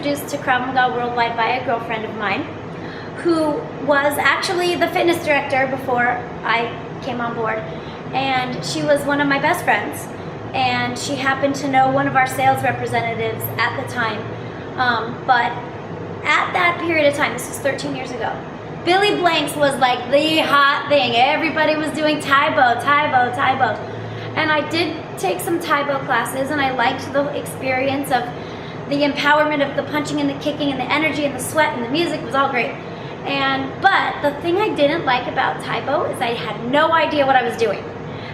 introduced to Krav Maga Worldwide by a girlfriend of mine who was actually the fitness director before I came on board. And she was one of my best friends. And she happened to know one of our sales representatives at the time. But at that period of time, this was 13 years ago, Billy Blanks was like the hot thing. Everybody was doing Taibo. And I did take some Taibo classes, and I liked the experience of the empowerment of the punching and the kicking and the energy and the sweat and the music. Was all great. But the thing I didn't like about Taibo is I had no idea what I was doing.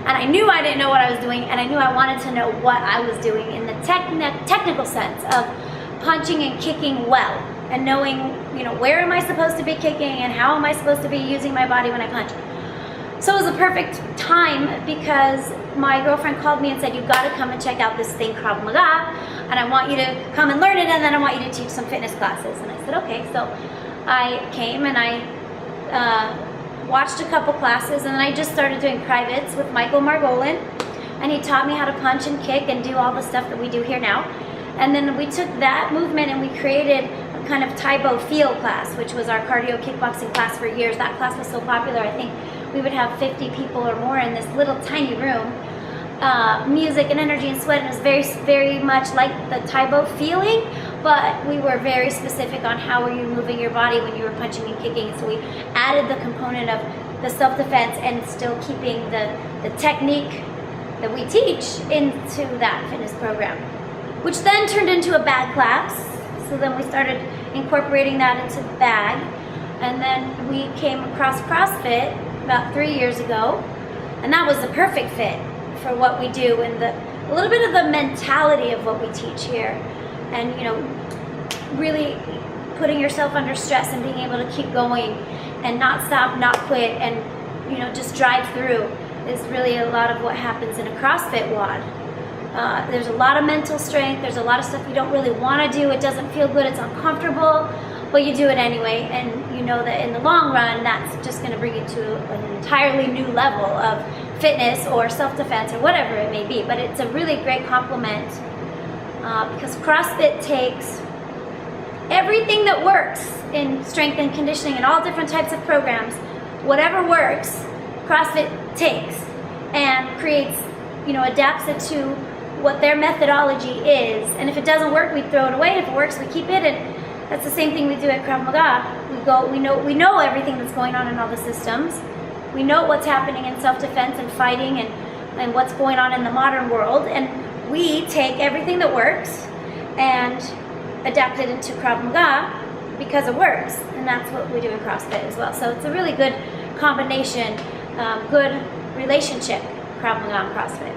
And I knew I didn't know what I was doing, and I knew I wanted to know what I was doing in the technical sense of punching and kicking well, and knowing, where am I supposed to be kicking and how am I supposed to be using my body when I punch. So it was a perfect time because my girlfriend called me and said, you've got to come and check out this thing, Krav Maga, and I want you to come and learn it, and then I want you to teach some fitness classes. And I said, okay. So I came and I watched a couple classes, and then I just started doing privates with Michael Margolin, and he taught me how to punch and kick and do all the stuff that we do here now. And then we took that movement and we created a kind of Taibo feel class, which was our cardio kickboxing class for years. That class was so popular, I think we would have 50 people or more in this little tiny room. Music and energy and sweat, and it was very, very much like the Taibo feeling, but we were very specific on how were you moving your body when you were punching and kicking. So we added the component of the self-defense and still keeping the technique that we teach into that fitness program, which then turned into a bag class. So then we started incorporating that into the bag, and then we came across CrossFit about 3 years ago, and that was the perfect fit for what we do and a little bit of the mentality of what we teach here. And really putting yourself under stress and being able to keep going and not stop, not quit, and just drive through is really a lot of what happens in a CrossFit WOD. There's a lot of mental strength, there's a lot of stuff you don't really want to do, it doesn't feel good, it's uncomfortable, but you do it anyway, and you know that in the long run that's just going to bring you to an entirely new level of fitness or self-defense or whatever it may be. But it's a really great complement because CrossFit takes everything that works in strength and conditioning and all different types of programs. Whatever works, CrossFit takes and creates, adapts it to what their methodology is. And if it doesn't work, we throw it away. If it works, we keep it. And that's the same thing we do at Krav Maga. We know everything that's going on in all the systems. We know what's happening in self-defense and fighting and what's going on in the modern world. And we take everything that works and adapt it into Krav Maga because it works. And that's what we do in CrossFit as well. So it's a really good combination, good relationship, Krav Maga and CrossFit.